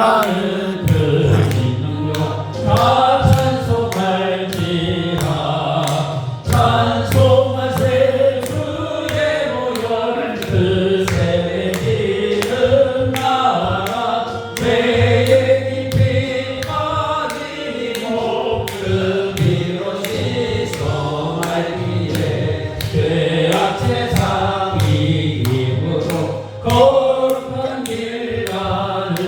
나는 그 기능과 다 찬송할지라. 찬송하세 주의 모여 그 새기는 나라. 죄의 깊이 빠지고 그 피로 씻어 말기에 죄악 세상 이 입으로 거룩한 길 가는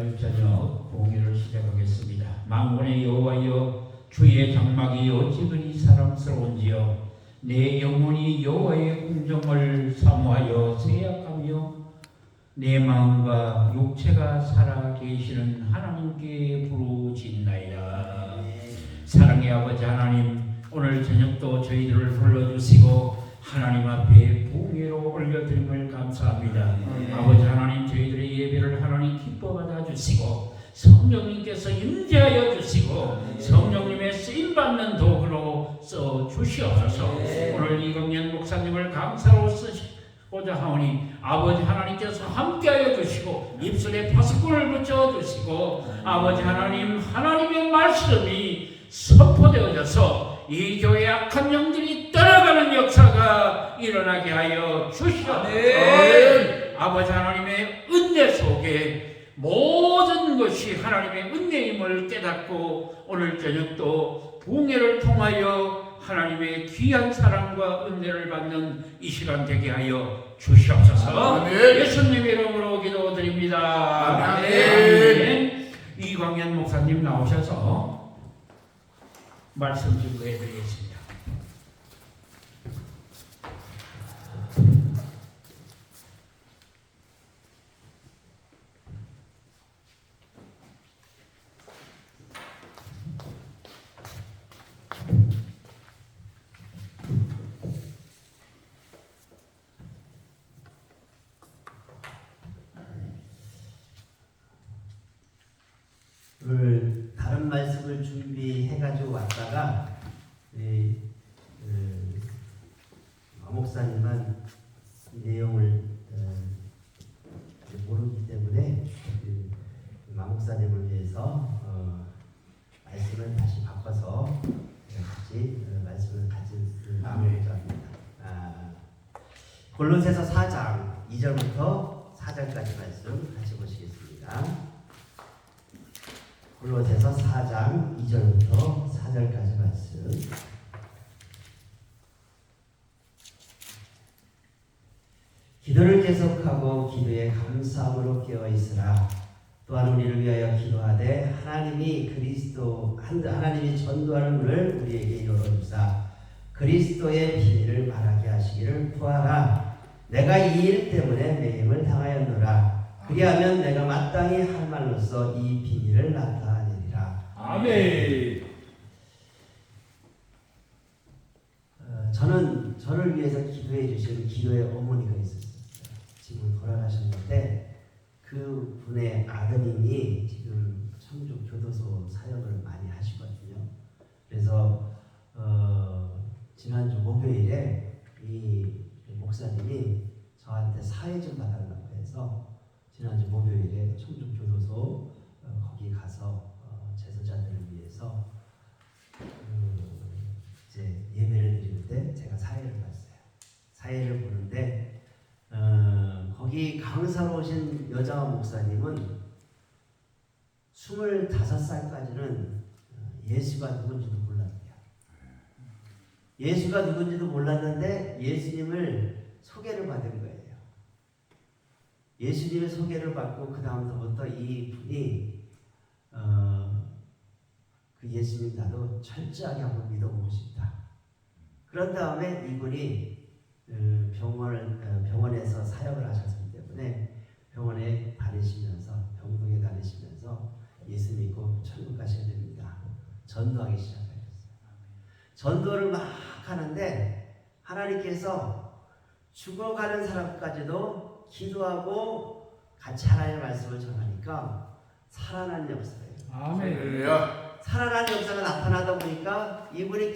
오늘 저녁 공예를 시작하겠습니다. 만군의 여호와여, 주의 장막이 어찌 그리 사랑스러운지요. 내 영혼이 여호와의 궁정을 사모하여 쇠약하며 내 마음과 육체가 살아 계시는 하나님께 부르짖나이다. 사랑의 아버지 하나님, 오늘 저녁도 저희들을 불러주시고 하나님 앞에 부흥회로 올려드림을 감사합니다. 아버지 하나님, 저희들의 예배를 하나님 기뻐 받아주시고 성령님께서 임재하여 주시고 성령님의 쓰임받는 도구로 써주시옵소서. 오늘 이광현 목사님을 강사로 쓰시고자 하오니 아버지 하나님께서 함께하여 주시고 입술에 파수꾼을 붙여주시고 아버지 하나님, 하나님의 말씀이 선포되어져서 이 교회 악한 영들이 떠나가는 역사가 일어나게 하여 주시옵소서. 아버지 하나님의 은혜 속에 모든 것이 하나님의 은혜임을 깨닫고 오늘 저녁도 부흥회를 통하여 하나님의 귀한 사랑과 은혜를 받는 이 시간 되게 하여 주시옵소서. 예수님 이름으로 기도드립니다. 아멘. 이광현 목사님 나오셔서 말씀 증거해 드리겠습니다. 오늘 다른 말씀을 준비해가지고 왔다가 목사님만 내용을 모르기 때문에 마목사님을 위해서 말씀을 다시 바꿔서 같이 말씀을 같이 나누고자 합니다. 골로새서 4장 2절부터 4절까지 말씀 같이 보시겠습니다. 골로새서 4장 2절부터 4절까지 말씀. 기도를 계속하고 기도에 감사함으로 깨어 있으라. 또한 우리를 위하여 기도하되 하나님이 전도하는 문을 우리에게 열어주사 그리스도의 비밀을 말하게 하시기를 구하라. 내가 이 일 때문에 매임을 당하였노라. 그리하면 내가 마땅히 할 말로써 이 비밀을 나타내리라. 아멘. 저를 위해서 기도해 주시는 기도의 어머니가 있었어요. 지금 돌아가셨는데 그 분의 아드님이 지금 청주 교도소 사역을 많이 하시거든요. 그래서 지난주 목요일에 이 목사님이 저한테 사회 좀 봐달라고 해서 지난주 목요일에 청주 교도소 거기 가서 제소자들을 위해서 이제 예배를 드리는데 제가 사회를 봤어요. 사회를 보는데 거기 강사로 오신 여자 목사님은 25살까지는 예수가 누군지도 몰랐대요. 예수가 누군지도 몰랐는데 예수님을 소개를 받은 거예요. 예수님의 소개를 받고 그 다음부터 이 분이 그 예수님 나도 철저하게 한번 믿어보고 싶다. 그런 다음에 이분이 병원에서 사역을 하셨기 때문에 병원에 다니시면서 병동에 다니시면서 예수 믿고 천국 가셔야 됩니다. 전도하기 시작하셨어요. 전도를 막 하는데 하나님께서 죽어가는 사람까지도 기도하고 같이 하나님의 말씀을 전하니까 살아난 역사예요. 아멘. 살아난 역사가 나타나다 보니까 이분이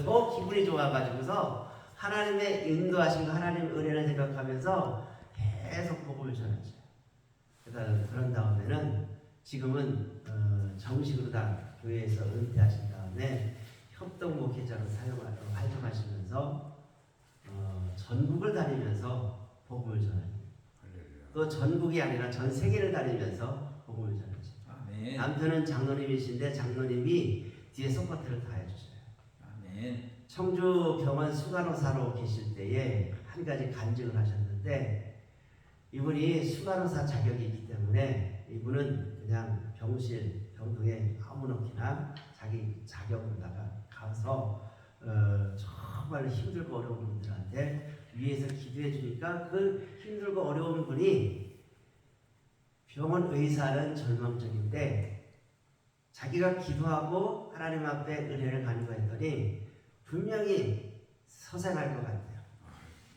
더 기분이 좋아가지고서 하나님의 인도하심과 하나님의 은혜를 생각하면서 계속 복음을 전하죠. 그런 다음에는 지금은 정식으로 다 교회에서 은퇴하신 다음에 협동 목회자로 활동하시면서 전국을 다니면서 복음을 전하죠. 또 전국이 아니라 전 세계를 다니면서 복음을 전하죠. 아멘. 남편은 장로님이신데 장로님이 뒤에 서포트를 다 해주셔요. 아멘. 청주 병원 수간호사로 계실 때에 한 가지 간증을 하셨는데 이분이 수간호사 자격이 있기 때문에 이분은 그냥 병실, 병동에 아무렇게나 자기 자격으로다가 가서 정말 힘들고 어려운 분들한테 위에서 기도해 주니까 그 힘들고 어려운 분이 병원 의사는 절망적인데 자기가 기도하고 하나님 앞에 은혜를 간구했더니 분명히 서생할 것 같아요.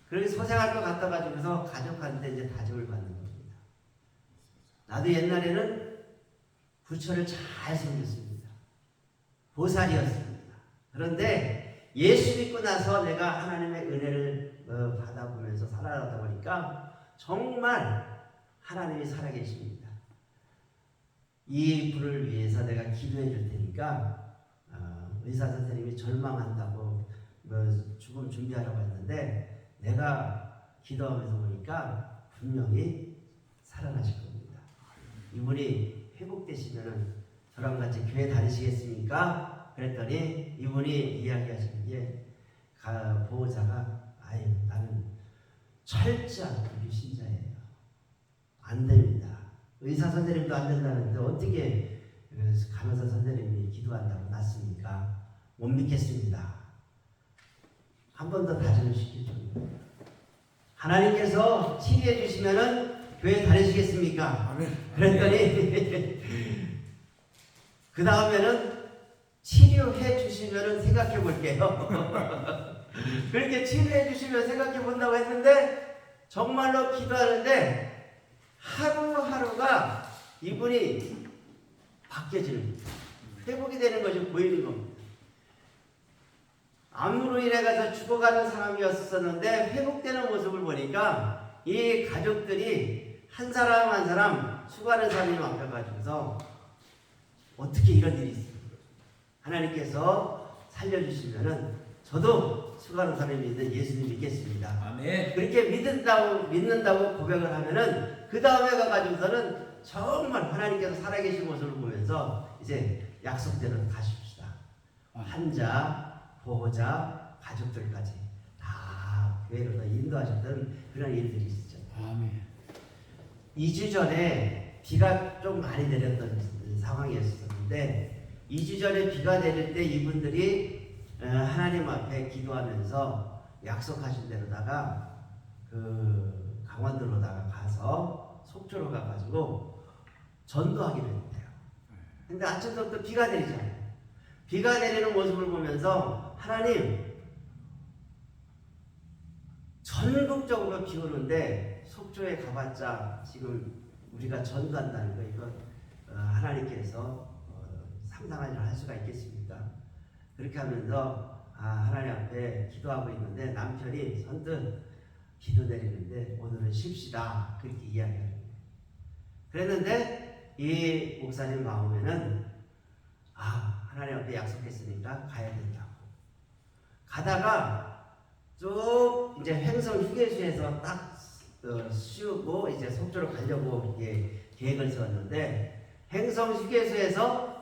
그렇게 서생할 것 같아 가지고서 가족한테 이제 다짐을 받는 겁니다. 나도 옛날에는 부처를 잘 섬겼습니다. 보살이었습니다. 그런데 예수 믿고 나서 내가 하나님의 은혜를 받아보면서 살아가다 보니까 정말 하나님이 살아계십니다. 이 분을 위해서 내가 기도해 줄 테니까 의사 선생님이 절망한다고 죽음 준비하라고 했는데 내가 기도하면서 보니까 분명히 살아나실 겁니다. 이분이 회복되시면 저랑 같이 교회 다니시겠습니까? 그랬더니 이분이 이야기하시는 게 보호자가 아유 나는 철저한 불교 신자예요. 안 됩니다. 의사 선생님도 안 된다는데 어떻게 간호사 선생님이 기도한다고 낫습니까? 못 믿겠습니다. 한 번 더 다짐을 시켜줍니다. 하나님께서 치료해 주시면은 교회 다니시겠습니까? 아멘. 그랬더니 그 다음에는 치료해 주시면은 생각해 볼게요. 그렇게 치료해 주시면 생각해 본다고 했는데 정말로 기도하는데 하루하루가 이분이 바뀌어지는 거예요. 회복이 되는 것이 보이는 겁니다. 암으로 인해 가서 죽어가는 사람이었었는데 회복되는 모습을 보니까 이 가족들이 한 사람 한 사람 수고하는 사람이 앞에 가지고서 어떻게 이런 일이 있어요? 하나님께서 살려주시면은 저도 수고하는 사람이 믿는 예수님 믿겠습니다. 아멘. 그렇게 믿는다고 고백을 하면은 그 다음에 가가지고서는 정말 하나님께서 살아계신 모습을 보면서 이제 약속대로 가십시다. 환자, 보호자, 가족들까지 다 교회로 인도하셨던 그런 일들이 있었죠. 아멘. 2주 전에 비가 좀 많이 내렸던 상황이었었는데 2주 전에 비가 내릴 때 이분들이 하나님 앞에 기도하면서 약속하신 대로다가 그 강원도로다가 가서 속초로 가가지고 전도하기로 했대요. 근데 아침부터 비가 내리잖아요. 비가 내리는 모습을 보면서 하나님 전국적으로 비 오는데 속초에 가봤자 지금 우리가 전도한다는 거 이거 하나님께서 상상하지 할 수가 있겠습니까? 그렇게 하면서 하나님 앞에 기도하고 있는데 남편이 선뜻 기도 내리는데 오늘은 쉽시다 그렇게 이야기하는 거예요. 그랬는데 이 목사님 마음에는 하나님 앞에 약속했으니까 가야 된다고 가다가 쭉 이제 횡성 휴게소에서 딱 쉬고 이제 속초로 가려고 이렇게 계획을 세웠는데 횡성 휴게소에서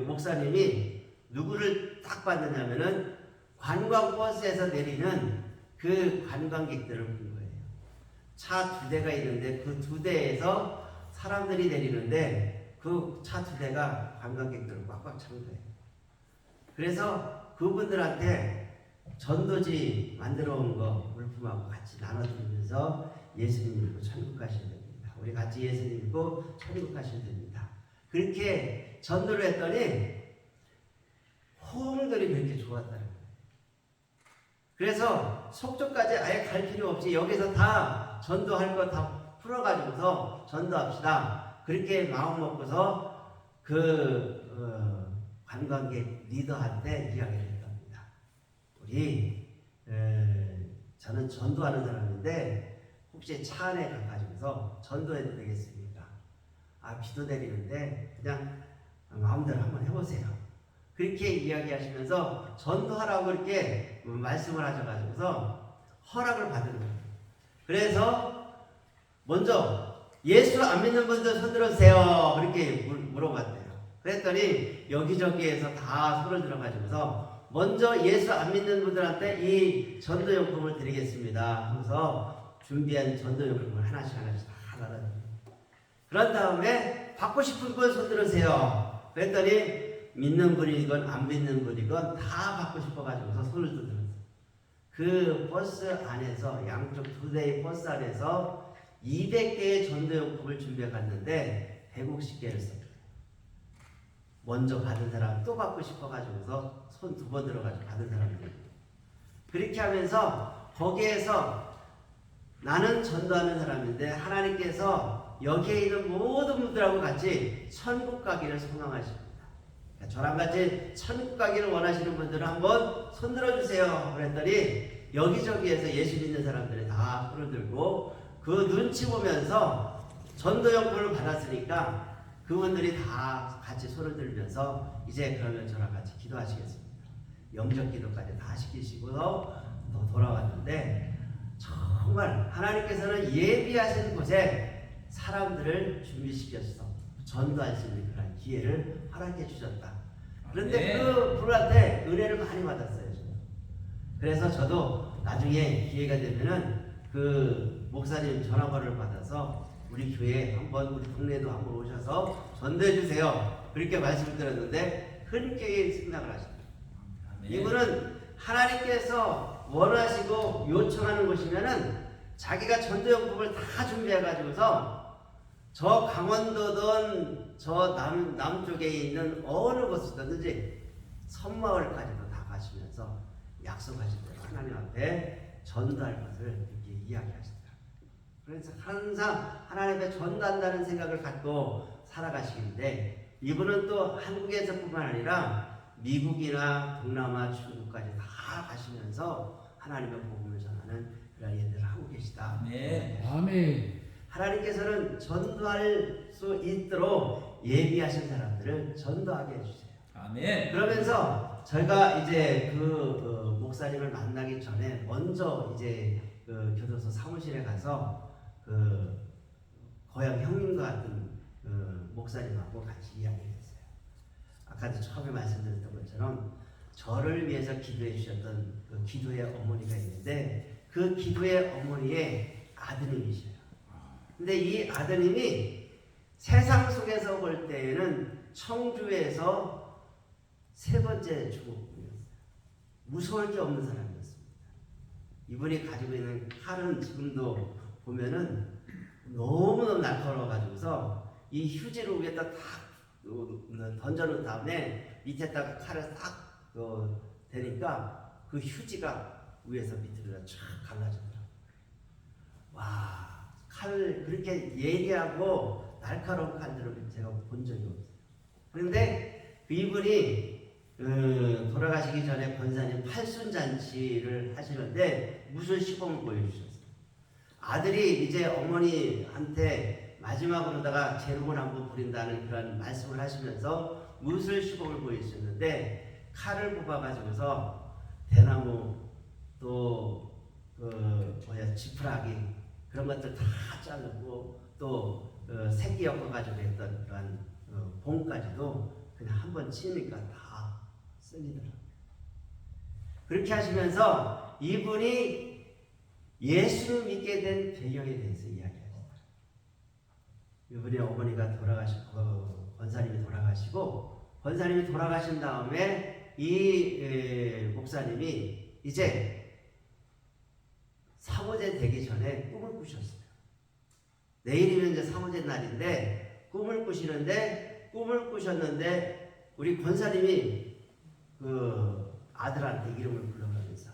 목사님이 누구를 딱 봤느냐면은 관광버스에서 내리는 그 관광객들을 본 거예요. 차 2대가 있는데 그 2대에서 사람들이 내리는데 그 차 2대가 관광객들을 꽉꽉 찬 거예요. 그래서 그분들한테 전도지 만들어 온 거 물품하고 같이 나눠드리면서 예수님 믿고 천국 가셔야 됩니다. 우리 같이 예수님 믿고 천국 가셔야 됩니다. 그렇게 전도를 했더니 호응들이 그렇게 좋았다는 거예요. 그래서 속초까지 아예 갈 필요 없이 여기서 다 전도할 거 다 풀어가지고서 전도합시다. 그렇게 마음 먹고서 관광객 리더한테 이야기를 했답니다. 저는 전도하는 사람인데 혹시 차 안에 가가지고서 전도해도 되겠습니까? 비도 내리는데 그냥 마음대로 한번 해보세요. 그렇게 이야기하시면서 전도하라고 이렇게 말씀을 하셔가지고서 허락을 받은 거예요. 그래서 먼저 예수 안 믿는 분들 손 들어주세요. 그렇게 물어봤대요. 그랬더니 여기저기에서 다 손을 들어가지고서 먼저 예수 안 믿는 분들한테 이 전도용품을 드리겠습니다 하면서 준비한 전도용품을 하나씩 하나씩 다 나눠줍니다. 그런 다음에 받고 싶은 분 손 들으세요. 그랬더니 믿는 분이건 안 믿는 분이건 다 받고 싶어가지고서 손을 들었어요. 그 버스 안에서 양쪽 두 대의 버스 안에서 200개의 전도용품을 준비해 갔는데 150개를 썼어요. 먼저 받은 사람 또 받고 싶어가지고서 손 두 번 들어가지고 받은 사람들. 그렇게 하면서 거기에서 나는 전도하는 사람인데 하나님께서 여기에 있는 모든 분들하고 같이 천국 가기를 소망하십니다. 그러니까 저랑 같이 천국 가기를 원하시는 분들은 한번 손 들어주세요. 그랬더니 여기저기에서 예수 믿는 사람들이 다 손을 들고 그 눈치 보면서 전도용품을 받았으니까 그분들이 다 같이 손을 들면서 이제 그러면 저랑 같이 기도하시겠습니다. 영적 기도까지 다 시키시고서 또 돌아왔는데 정말 하나님께서는 예비하신 곳에 사람들을 준비시켜서 전도할 수 있는 그런 기회를 허락해 주셨다. 그런데 그 분한테 은혜를 많이 받았어요. 그래서 저도 나중에 기회가 되면은 그 목사님 전화번호를 받아서 우리 교회 한번 우리 동네도 한번 오셔서 전도해 주세요. 그렇게 말씀을 드렸는데 흔쾌히 승낙을 하십니다. 이분은 하나님께서 원하시고 요청하는 곳이면은 자기가 전도용품을 다 준비해 가지고서 저 강원도든 저 남쪽에 있는 어느 곳이든지 섬마을까지도 다 가시면서 약속하신 대로 하나님 앞에 전도할 것을 이렇게 이야기하시더라고요. 그래서 항상 하나님 앞에 전도한다는 생각을 갖고 살아가시는데 이분은 또 한국에서뿐만 아니라 미국이나 동남아, 중국까지 다 가시면서 하나님의 복음을 전하는 그런 일들을 하고 계시다. 아멘. 하나님께서는 전도할 수 있도록 예비하신 사람들을 전도하게 해주세요. 아멘. 그러면서 저희가 이제 그 목사님을 만나기 전에 먼저 이제 그 교도소 사무실에 가서 그 고향 형님과 같은 그 목사님하고 같이 이야기를 했어요. 아까도 처음에 말씀드렸던 것처럼 저를 위해서 기도해 주셨던 그 기도의 어머니가 있는데 그 기도의 어머니의 아드님이셔요. 근데 이 아드님이 세상 속에서 볼 때에는 청주에서 세 번째 주국분이었어요. 무서울 게 없는 사람이었습니다. 이분이 가지고 있는 칼은 지금도 보면은 너무너무 날카로워가지고서 이 휴지를 위에다 탁 던져놓은 다음에 밑에다가 칼을 딱 대니까 그 휴지가 위에서 밑으로 쫙 갈라지더라고요. 와, 칼 그렇게 예리하고 날카로운 칼들을 제가 본 적이 없어요. 그런데 이분이 돌아가시기 전에 권사님 팔순잔치를 하시는데 무슨 시범을 보여주셨어요. 아들이 이제 어머니한테 마지막으로다가 재롱을 한번 부린다는 그런 말씀을 하시면서 무술 시범을 보여주셨는데 칼을 뽑아가지고서 대나무 또 지푸라기 그런 것들 다 자르고 또 새끼 엮어가지고 했던 그런 봉까지도 그냥 한번 치니까 다 쓸리더라고요. 그렇게 하시면서 이분이 예수를 믿게 된 배경에 대해서 이야기하셨어요. 이분의 어머니가 돌아가시고 권사님이 돌아가시고 권사님이 돌아가신 다음에 이 목사님이 이제 사모제 되기 전에 꿈을 꾸셨어요. 내일이면 이제 사모제 날인데 꿈을 꾸셨는데 우리 권사님이 그 아들한테 이름을 불러가면서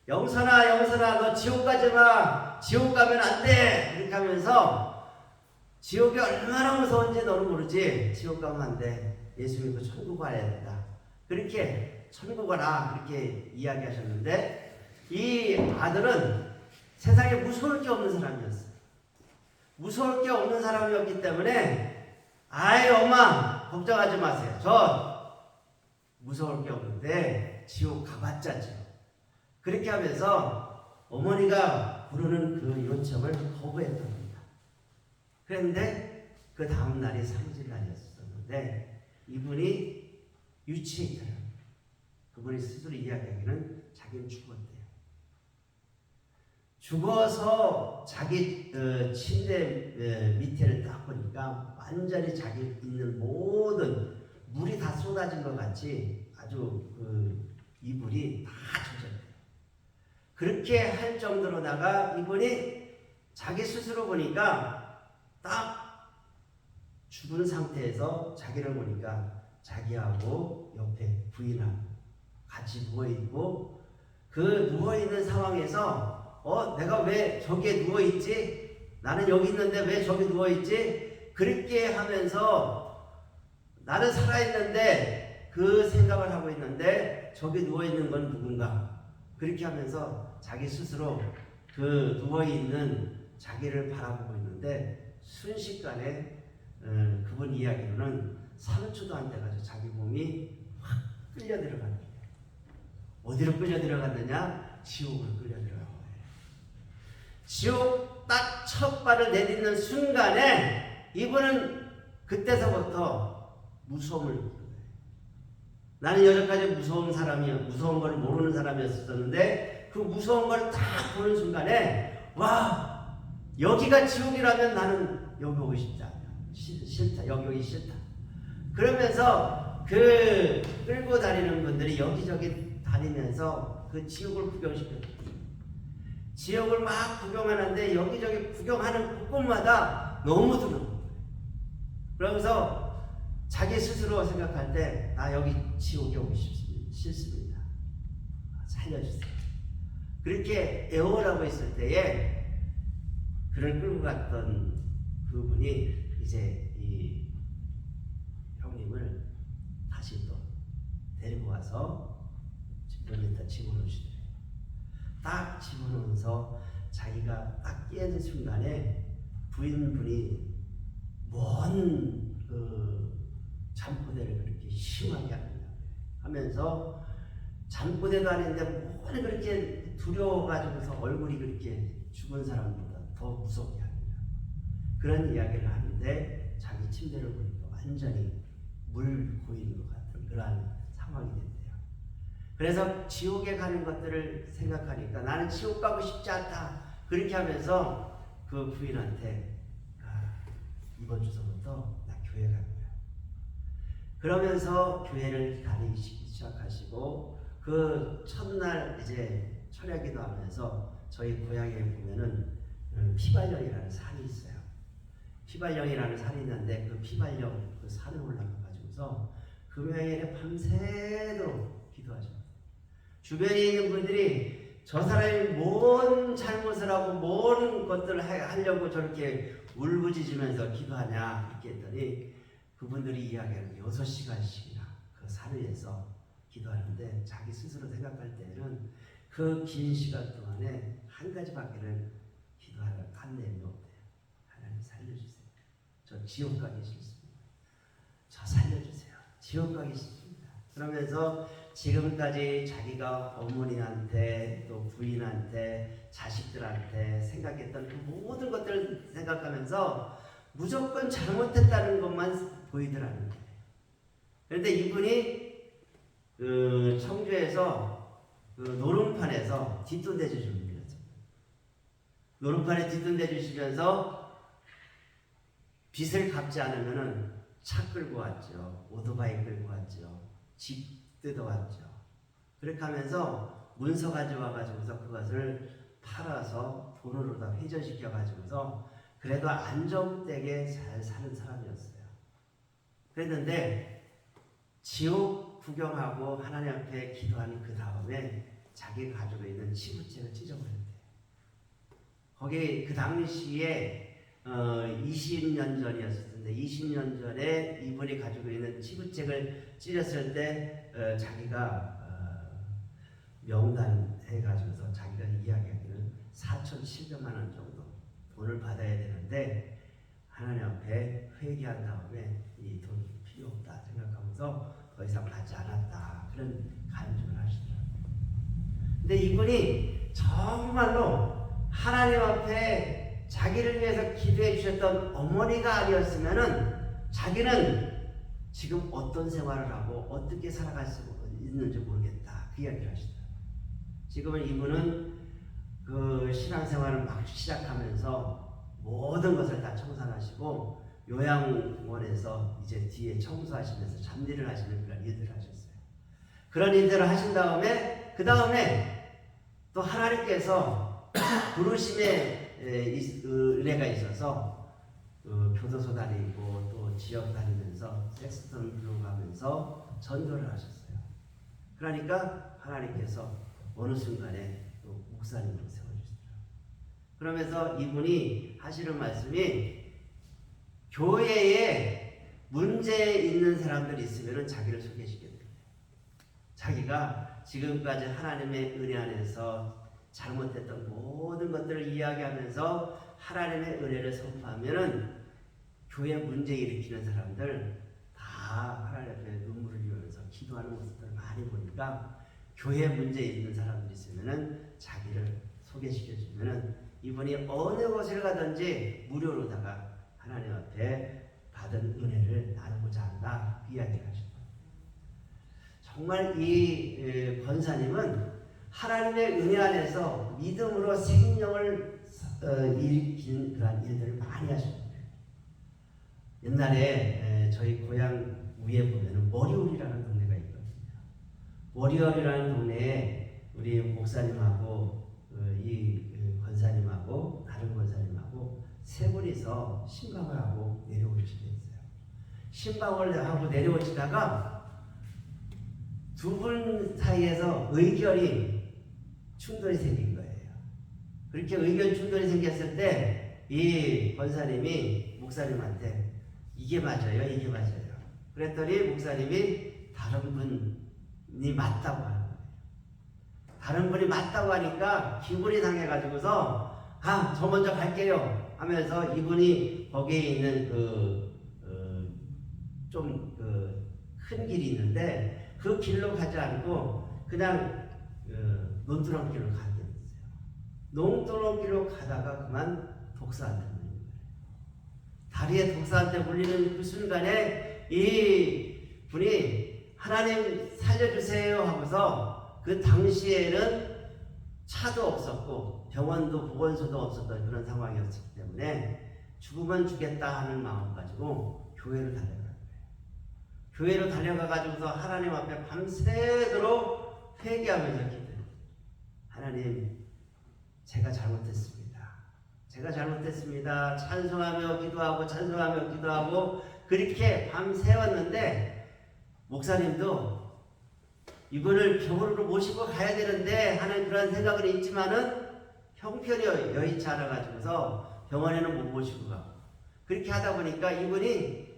영선아 너 지옥 가지 마. 지옥 가면 안 돼. 이렇게 하면서 지옥이 얼마나 무서운지 너는 모르지. 지옥 가면 안 돼. 예수 믿고 천국 가야 된다. 그렇게 천국 가라 그렇게 이야기하셨는데 이 아들은 세상에 무서울 게 없는 사람이었어요. 무서울 게 없는 사람이었기 때문에 아이 엄마 걱정하지 마세요. 저 무서울 게 없는데 지옥 가봤자죠. 그렇게 하면서 어머니가 부르는 그 요청을 거부했던 겁니다. 그런데 그 다음 날이 상질 날이었었는데 이분이 유치해 있더라고요. 그분이 스스로 이야기하기는 자기는 죽었대요. 죽어서 자기 침대 밑에를 딱 보니까 완전히 자기 있는 모든 물이 다 쏟아진 것 같이 아주 이불이 다 젖었대요. 그렇게 할 정도로다가 이분이 자기 스스로 보니까 딱 죽은 상태에서 자기를 보니까 자기하고 옆에 부인하고 같이 누워있고, 그 누워있는 상황에서 내가 왜 저기에 누워있지? 나는 여기 있는데 왜 저기 누워있지? 그렇게 하면서 나는 살아있는데 그 생각을 하고 있는데 저기 누워있는 건 누군가? 그렇게 하면서 자기 스스로 그 누워있는 자기를 바라보고 있는데 순식간에 그분 이야기로는 3초도 안 돼가지고 자기 몸이 확 끌려 들어가는 거예요. 어디로 끌려 들어갔느냐? 지옥으로 끌려 들어간 거예요. 지옥 딱 첫 발을 내딛는 순간에 이분은 그때서부터 무서움을 느낀 거예요. 나는 여태까지 무서운 걸 모르는 사람이었었는데 그 무서운 걸 딱 보는 순간에 와, 여기가 지옥이라면 나는 여기 오고 싶지 않다. 싫다. 여기 오기 싫다. 그러면서 그 끌고 다니는 분들이 여기저기 다니면서 그 지옥을 구경시켰어요. 지옥을 막 구경하는데 여기저기 구경하는 곳곳마다 너무 두려운 거예요. 그러면서 자기 스스로 생각할 때 나 여기 지옥에 오기 싫습니다. 살려주세요. 그렇게 애원하고 있을 때에 그를 끌고 갔던 그분이 이제 이 형님을 다시 또 데리고 와서 집에다 집어넣으시더래요. 딱 집어넣으면서 자기가 딱 깨는 순간에 부인분이 먼 잠꼬대를 그렇게 심하게 하면서 잠꼬대도 아닌데 뭘 그렇게 두려워가지고서 얼굴이 그렇게 죽은 사람보다 더 무섭게 합니다. 그런 이야기를 하는데 자기 침대를 보니까 완전히 물 고이는 것 같은 그러한 상황이 된대요. 그래서 지옥에 가는 것들을 생각하니까 나는 지옥 가고 싶지 않다. 그렇게 하면서 그 부인한테 이번 주서부터 나 교회 갈 거야. 그러면서 교회를 다니기 시작하시고 그 첫날 이제 철야기도 하면서 저희 고향에 보면은 피발령이라는 산이 있어요. 피발령이라는 산이 있는데 그 피발령 그 산에 올라가가지고서 금요일에 밤새도록 기도하죠. 주변에 있는 분들이 저 사람이 뭔 잘못을 하고 뭔 것들을 하려고 저렇게 울부짖으면서 기도하냐 그렇게 했더니 그분들이 이야기하는 6시간씩이나 그 산 위에서 기도하는데 자기 스스로 생각할 때는 그 긴 시간 동안에 한 가지밖에는 기도하는 한 내용이 없대요. 하나님 살려주세요. 저 지옥 가기 싫습니다. 저 살려주세요. 지옥 가기 싫습니다. 그러면서 지금까지 자기가 어머니한테 또 부인한테 자식들한테 생각했던 그 모든 것들을 생각하면서 무조건 잘못했다는 것만 보이더라는 거예요. 그런데 이분이 그 청주에서 그 노름판에서 뒷돈대주 주셨어요. 노름판에 뒷돈대 주시면서 빚을 갚지 않으면은 차 끌고 왔죠. 오토바이 끌고 왔죠. 집 뜯어왔죠. 그렇게 하면서 문서 가져와가지고서 그것을 팔아서 돈으로 다 회전시켜가지고서 그래도 안정되게 잘 사는 사람이었어요. 그랬는데 지옥 구경하고 하나님 앞에 기도하는 그 다음에 자기가 가지고 있는 치부책을 찢어버렸대요. 거기 그 당시에 20년 전이었을 텐데 20년 전에 이분이 가지고 있는 치부책을 찢었을 때 자기가 명단해가지고서 자기가 이야기하기는 4,700만 원 정도 돈을 받아야 되는데 하나님 앞에 회개한 다음에 이 돈 필요 없다 생각하면서 더 이상 받지 않았다 그런 간증을 하시더라고요. 근데 이분이 정말로 하나님 앞에 자기를 위해서 기도해 주셨던 어머니가 아니었으면은 자기는 지금 어떤 생활을 하고 어떻게 살아갈 수 있는지 모르겠다 그 이야기를 하시더라고요. 지금은 이분은 그 신앙생활을 막 시작하면서 모든 것을 다 청산하시고 요양원에서 이제 뒤에 청소하시면서 잡일을 하시는 그런 일들을 하셨어요. 그런 일들을 하신 다음에 그 다음에 또 하나님께서 부르심의 은혜가 있어서 교도소 다니고 또 지역 다니면서 섹스톤 불러가면서 전도를 하셨어요. 그러니까 하나님께서 어느 순간에 또 목사님으로 세워주시더라고요. 그러면서 이분이 하시는 말씀이 교회에 문제 있는 사람들이 있으면 자기를 소개시켜야 돼요. 자기가 지금까지 하나님의 은혜 안에서 잘못했던 모든 것들을 이야기하면서 하나님의 은혜를 선포하면은 교회 문제 일으키는 사람들 다 하나님 앞에 눈물을 흘리면서 기도하는 모습들을 많이 보니까 교회 문제 있는 사람들이 있으면은 자기를 소개시켜 주면은 이분이 어느 곳을 가든지 무료로다가 하나님 앞에 받은 은혜를 나누고자 한다, 그 이야기를 하셨다. 정말 이 권사님은 하나님의 은혜 안에서 믿음으로 생명을 일으킨 그런 일들을 많이 하셨어요. 옛날에 저희 고향 위에 보면은 머리올이라는 동네가 있거든요. 머리올이라는 동네에 우리 목사님하고 이 권사님하고 다른 권사님하고 세 분이서 신방을 하고 내려오시게 했어요. 신방을 하고 내려오시다가 두 분 사이에서 의견이 충돌이 생긴 거예요. 그렇게 의견 충돌이 생겼을 때 이 권사님이 목사님한테 이게 맞아요, 이게 맞아요. 그랬더니 목사님이 다른 분이 맞다고 하는 거예요. 다른 분이 맞다고 하니까 기분이 상해가지고서 저 먼저 갈게요 하면서 이분이 거기에 있는 좀 큰 길이 있는데 그 길로 가지 않고 그냥 논두렁길로 가게 됐어요. 논두렁길로 가다가 그만 독사한테 물린 거예요. 다리에 독사한테 물리는 그 순간에 이 분이 하나님 살려주세요 하고서 그 당시에는 차도 없었고 병원도 보건소도 없었던 그런 상황이었기 때문에 죽으면 죽겠다 하는 마음 가지고 교회로 달려간 거예요. 교회로 달려가가지고서 하나님 앞에 밤새도록 회개하면서 기도해요. 하나님, 제가 잘못했습니다. 제가 잘못했습니다. 찬송하며 기도하고 찬송하며 기도하고 그렇게 밤새웠는데 목사님도 이분을 병원으로 모시고 가야 되는데 하는 그런 생각은 있지만은 형편이 여의치 않아가지고서 병원에는 못 모시고 가고 그렇게 하다 보니까 이분이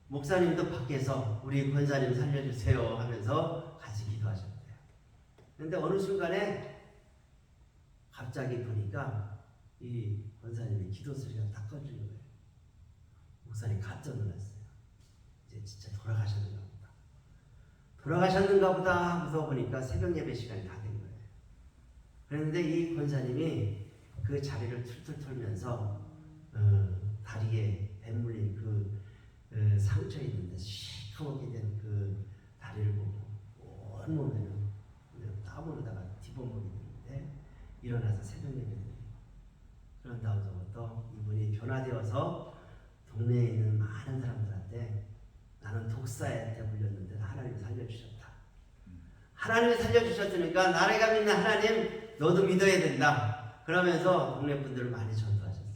목사님도 밖에서 우리 권사님 살려주세요 하면서 같이 기도하셨대요. 그런데 어느 순간에 갑자기 보니까 이 권사님의 기도 소리가 딱 꺼지는 거예요. 목사님 깜짝 놀랐어요. 이제 진짜 돌아가셨는가 보다. 돌아가셨는가 보다 하고서 보니까 새벽 예배 시간이 다 된 거예요. 그런데 이 권사님이 그 자리를 툴툴 털면서 다리에 뱀물린 그 상처 있는데 시커멓게 된 그 다리를 보고 온 몸에는 땀으로다가 뒤범벅이 되는데 일어나서 새벽 예배 드리고 그런 다음부터 이분이 변화되어서 동네에 있는 많은 사람들한테 나는 독사한테 물렸는데 하나님이 살려주셨다. 하나님이 살려주셨으니까 나라가 믿는 하나님 너도 믿어야 된다. 그러면서 동네 분들을 많이 전도하셨어요.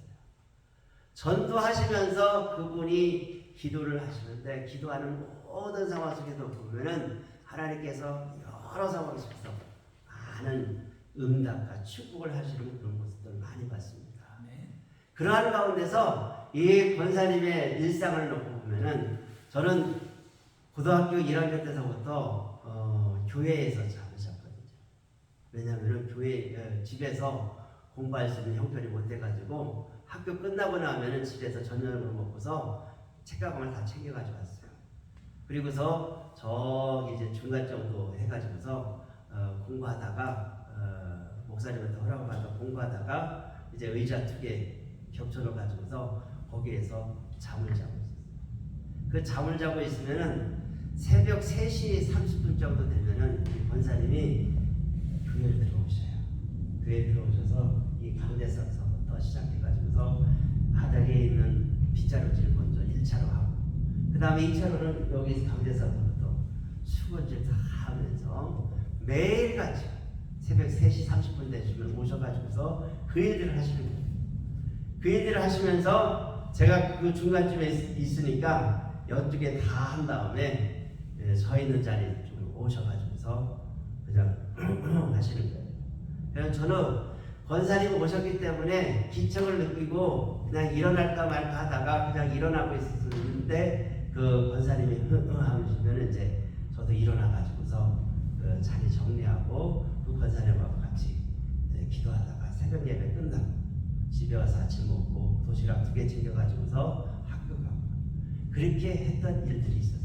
전도하시면서 그분이 기도를 하시는데 기도하는 모든 상황 속에서 보면은 하나님께서 여러 상황 속에서 많은 응답과 축복을 하시는 그런 모습들을 많이 봤습니다. 그러한 가운데서 이 권사님의 일상을 놓고 보면은 저는 고등학교 1학년 때서부터 교회에서 잡으셨거든요. 왜냐하면 집에서 공부할 수 있는 형편이 못 돼가지고 학교 끝나고 나면은 집에서 저녁을 먹고서 책가방을 다 챙겨가지고 왔어요. 그리고서 저기 이제 중간 정도 해가지고서 공부하다가 목사님한테 허락을 받아 공부하다가 이제 의자 2개 겹쳐놓 가지고서 거기에서 잠을 자고 있었어요. 그 잠을 자고 있으면은 새벽 3시 30분 정도 되면은 이 권사님이 교회에 들어오셔요. 교회에 들어오셔서 이 강대상서부터 시작해가지고서 바닥에 있는 빗자루질 먼저 1차로 하고 그 다음에 2차로는 여기 강대상서부터 수건질 다 하면서 매일같이 새벽 3시 30분 되시면 오셔가지고서 그 일들을 하시는 거예요. 그 일들을 하시면서 제가 그 중간쯤에 있으니까 이쪽에 다 한 다음에 서 있는 자리 쪽으로 오셔가지고서 그냥 하시는 거예요. 그래서 저는 권사님 오셨기 때문에 기척을 느끼고 그냥 일어날까 말까 하다가 그냥 일어나고 있었는데 그 권사님이 하시면 이제 저도 일어나가지고서 그 자리 정리하고 그 권사님하고 같이 기도하다가 새벽 예배 끝나고 집에 와서 아침 먹고 도시락 2개 챙겨가지고서 학교 가고 그렇게 했던 일들이 있었어요.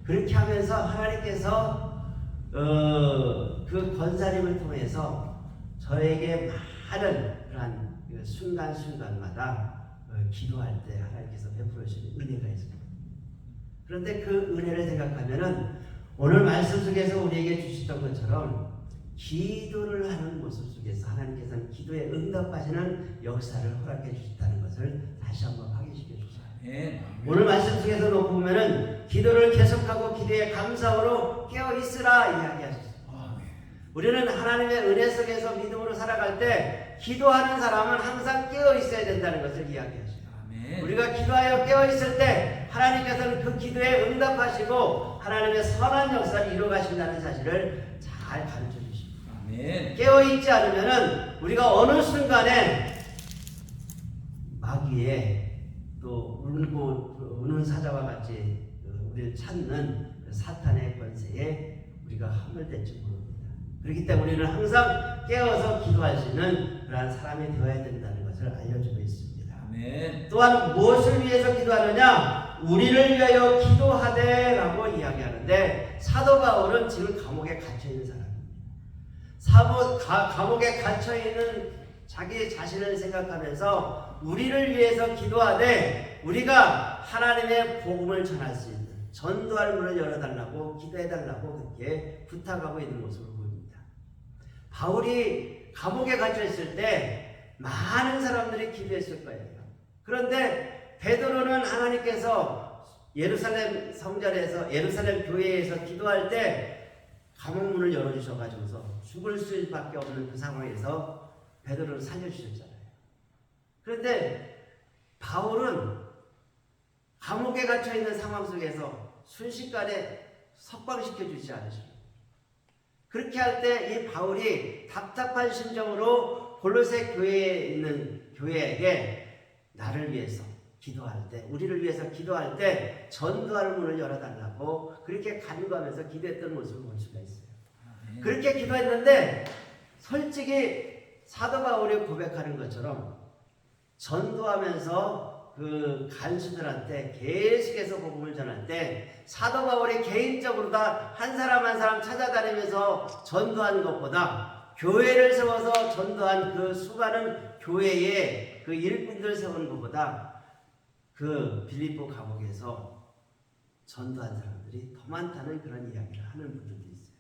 그렇게 하면서 하나님께서 그 권사님을 통해서 저에게 많은 그러한 순간순간마다 기도할 때 하나님께서 베풀어 주시는 은혜가 있습니다. 그런데 그 은혜를 생각하면은 오늘 말씀 속에서 우리에게 주셨던 것처럼 기도를 하는 모습 속에서 하나님께서는 기도에 응답하시는 역사를 허락해 주셨다는 것을 다시 한번 확인시켜 주세요. 아멘. 오늘 말씀 속에서 놓고 보면은 기도를 계속하고 기도에 감사로 깨어 있으라 이야기하셨어요. 아멘. 우리는 하나님의 은혜 속에서 믿음으로 살아갈 때 기도하는 사람은 항상 깨어 있어야 된다는 것을 이야기하셔요. 아멘. 우리가 기도하여 깨어 있을 때 하나님께서는 그 기도에 응답하시고 하나님의 선한 역사를 이루어 가신다는 사실을 잘 가르쳐 주십니다. 아멘. 깨어 있지 않으면은 우리가 어느 순간에 마귀의 또 울고 우는 사자와 같이 우리를 찾는 그 사탄의 권세에 우리가 함몰될지 모릅니다. 그렇기 때문에 우리는 항상 깨어서 기도할 수 있는 그러한 사람이 되어야 된다는 것을 알려주고 있습니다. 아멘. 또한 무엇을 위해서 기도하느냐? 우리를 위하여 기도하되라고 이야기하는데 사도 바울은 지금 감옥에 갇혀 있는 사람입니다. 감옥에 갇혀 있는 자기 자신을 생각하면서 우리를 위해서 기도하되 우리가 하나님의 복음을 전할 수 있는 전도할 문을 열어달라고 기도해달라고 그렇게 부탁하고 있는 모습을 보입니다. 바울이 감옥에 갇혀 있을 때 많은 사람들이 기도했을 거예요. 그런데 베드로는 하나님께서 예루살렘 성전에서 예루살렘 교회에서 기도할 때 감옥문을 열어주셔가지고서 죽을 수밖에 없는 그 상황에서 베드로를 살려주셨잖아요. 그런데 바울은 감옥에 갇혀있는 상황 속에서 순식간에 석방시켜주지 않으십니다. 그렇게 할 때 이 바울이 답답한 심정으로 골로새 교회에 있는 교회에게 나를 위해서 기도할 때, 우리를 위해서 기도할 때 전도할 문을 열어달라고 그렇게 간구하면서 기도했던 모습을 볼 수가 있어요. 아멘. 그렇게 기도했는데 솔직히 사도 바울이 고백하는 것처럼 전도하면서 그 간수들한테 계속해서 복음을 전할 때 사도 바울이 개인적으로 다 한 사람 한 사람 찾아다니면서 전도한 것보다 교회를 세워서 전도한 그 수많은 교회에 그 일꾼들 세우는 것보다 그 빌립보 감옥에서 전도한 사람들이 더 많다는 그런 이야기를 하는 분들도 있어요.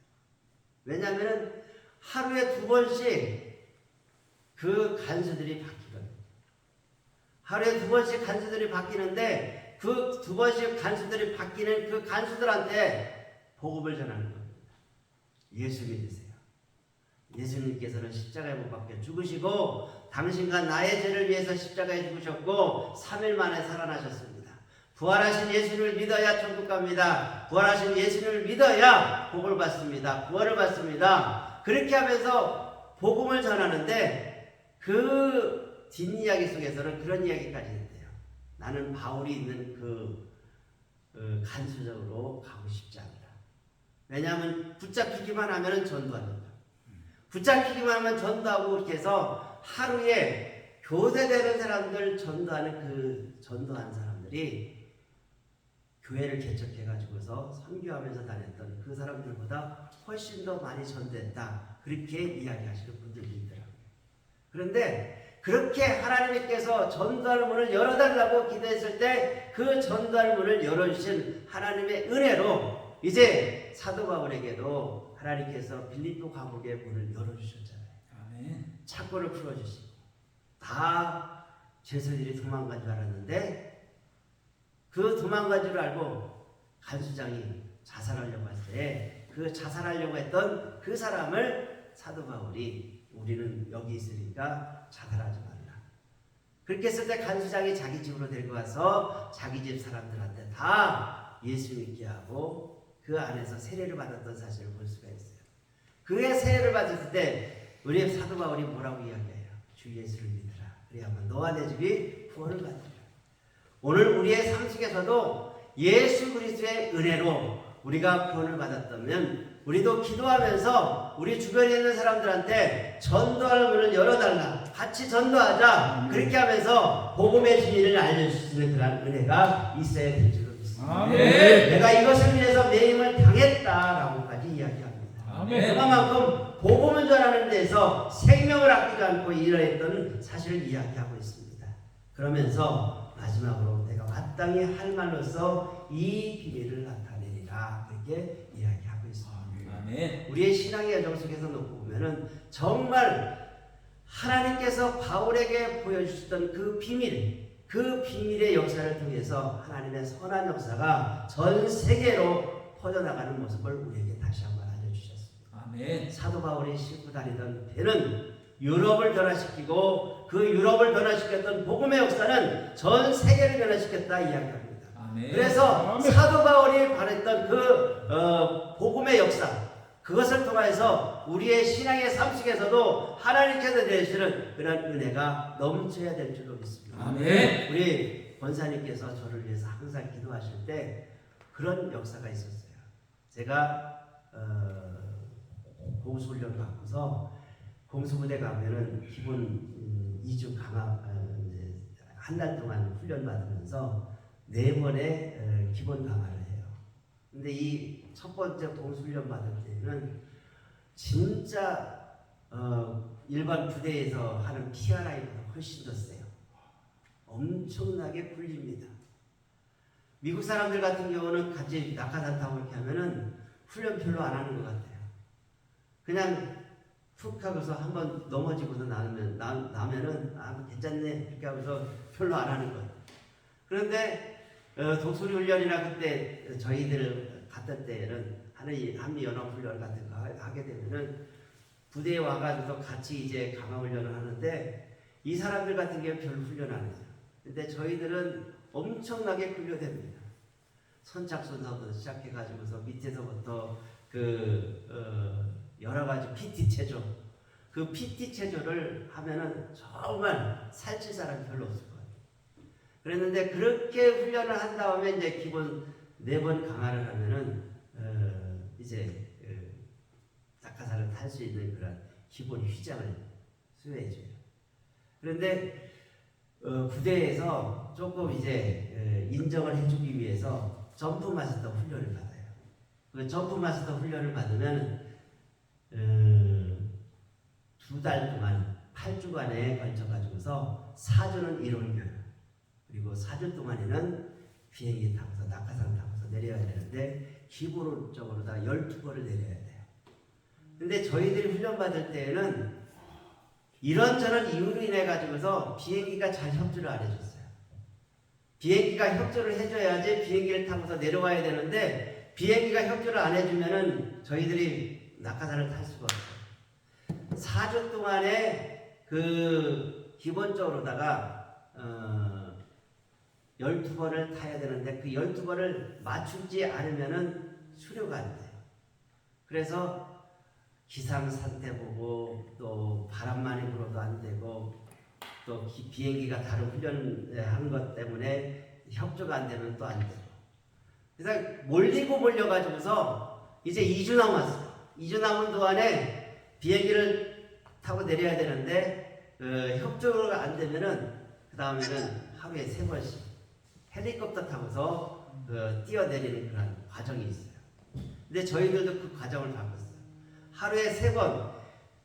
왜냐하면 하루에 2번씩 그 간수들이 바뀌거든요. 하루에 2번씩 간수들이 바뀌는데 그 2번씩 간수들이 바뀌는 그 간수들한테 복음을 전하는 겁니다. 예수 믿으세요. 예수님께서는 십자가에 못 박혀 죽으시고 당신과 나의 죄를 위해서 십자가에 죽으셨고 3일 만에 살아나셨습니다. 부활하신 예수를 믿어야 천국 갑니다. 부활하신 예수를 믿어야 복을 받습니다. 구원을 받습니다. 그렇게 하면서 복음을 전하는데 그 뒷이야기 속에서는 그런 이야기까지 했대요. 나는 바울이 있는 그 간수적으로 가고 싶지 않다. 왜냐하면 붙잡히기만 하면 전도합니다. 붙잡히기만 하면 전도하고 그렇게 해서 하루에 교세되는 사람들 전도한 사람들이 교회를 개척해가지고서 선교하면서 다녔던 그 사람들보다 훨씬 더 많이 전도했다. 그렇게 이야기하시는 분들도 있더라고요. 그런데 그렇게 하나님께서 전도할 문을 열어달라고 기도했을 때 그 전도할 문을 열어주신 하나님의 은혜로 이제 사도 바울에게도 하나님께서 빌립보 감옥의 문을 열어주셨잖아요. 아멘. 착고를 풀어주시고 다 제사들이 도망간 줄 알았는데 그 도망간 줄 알고 간수장이 자살하려고 했을 때 그 자살하려고 했던 그 사람을 사도 바울이 우리는 여기 있으니까 자살하지 말라. 그렇게 했을 때 간수장이 자기 집으로 데리고 와서 자기 집 사람들한테 다 예수 믿게 하고 그 안에서 세례를 받았던 사실을 볼 수가 있어요. 그의 세례를 받았을 때 우리 사도 바울이 뭐라고 이야기해요? 주 예수를 믿으라. 그래야만 너와 내 집이 구원을 받으리라. 오늘 우리의 삶 속에서도 예수 그리스도의 은혜로 우리가 구원을 받았다면 우리도 기도하면서 우리 주변에 있는 사람들한테 전도할 문을 열어달라. 같이 전도하자. 그렇게 하면서 복음의 진리를 알려줄 수 있는 그런 은혜가 있어야 될 줄로 믿습니다. 내가 이것을 위해서 매임을 당했다라고까지 이야기합니다. 아멘. 그만큼 복음을 전하는 데서 생명을 아끼지 않고 일하였던 사실을 이야기하고 있습니다. 그러면서 마지막으로 내가 마땅히 할 말로서 이 비밀을 나타내리라 그렇게 이야기하고 있습니다. 아멘. 우리의 신앙의 여정 속에서 놓고 보면은 정말 하나님께서 바울에게 보여주셨던 그 비밀의 역사를 통해서 하나님의 선한 역사가 전 세계로 퍼져나가는 모습을 우리에게 다시 한번 알려주셨습니다. 아멘. 사도 바울이 싣고 다니던 배는 유럽을 변화시키고 그 유럽을 변화시켰던 복음의 역사는 전 세계를 변화시켰다 이야기합니다. 아멘. 그래서 사도 바울이 바랬던 그 복음의 역사 그것을 통해서 우리의 신앙의 삶 속에서도 하나님께서 내시는 그런 은혜가 넘쳐야 될 줄로 믿습니다. 아멘. 우리 권사님께서 저를 위해서 항상 기도하실 때 그런 역사가 있었어요. 제가 공수훈련 받고서 공수부대 가면은 기본 2주 강화 한 달 동안 훈련 받으면서 4번의 기본 강화를 해요. 근데 이 첫 번째 공수훈련 받을 때는 진짜 일반 부대에서 하는 PRI보다 훨씬 더 세요. 엄청나게 굴립니다. 미국 사람들 같은 경우는 같이 낙하산 타고 이렇게 하면은 훈련 별로 안 하는 것 같아요. 그냥 툭 하고서 한번 넘어지고서 나면은 괜찮네 이렇게 하고서 별로 안 하는 거예요. 그런데 독수리 훈련이나 그때 저희들 갔던 때는 한미 연합 훈련 같은 거 하게 되면은 부대에 와가지고 같이 이제 강화 훈련을 하는데 이 사람들 같은 경우 별 훈련 안 해요. 근데 저희들은 엄청나게 훈련됩니다. 선착순서부터 시작해가지고서 밑에서부터 여러 가지 PT 체조, 그 PT 체조를 하면은 정말 살찔 사람이 별로 없을 거예요. 그랬는데 그렇게 훈련을 한 다음에 이제 기본 4번 강화를 하면은 이제 낙하산을 탈 수 있는 그런 기본 휘장을 수여해줘요. 그런데 부대에서 조금 이제 인정을 해주기 위해서 점프 마스터 훈련을 받아요. 그 점프 마스터 훈련을 받으면 2달 동안 8주간에 걸쳐가지고서 4주는 이론교육 그리고 4주 동안에는 비행기 타고서 낙하산 타고서 내려야 되는데 기본적으로 다 12번을 내려야 돼요. 근데 저희들이 훈련 받을 때에는 이런저런 이유로 인해 가지고서 비행기가 잘 협조를 안 해줬어요. 비행기가 협조를 해줘야지 비행기를 타고서 내려와야 되는데 비행기가 협조를 안 해주면은 저희들이 낙하산을 탈 수가 없어요. 4주 동안에 그 기본적으로다가 12번을 타야 되는데 그 12번을 맞추지 않으면은 수료가 안 돼요. 그래서 기상 상태 보고 또 바람 많이 불어도 안 되고 또 비행기가 다른 훈련하는 것 때문에 협조가 안 되면 또 안 되고 그래서 몰려가지고서 이제 2주 남았어요. 2주 남은 동안에 비행기를 타고 내려야 되는데 협조가 안 되면은 그 다음에는 하루에 3번씩 헬리콥터 타고서 뛰어내리는 그런 과정이 있어요. 근데 저희들도 그 과정을 바꿨어요. 하루에 3번,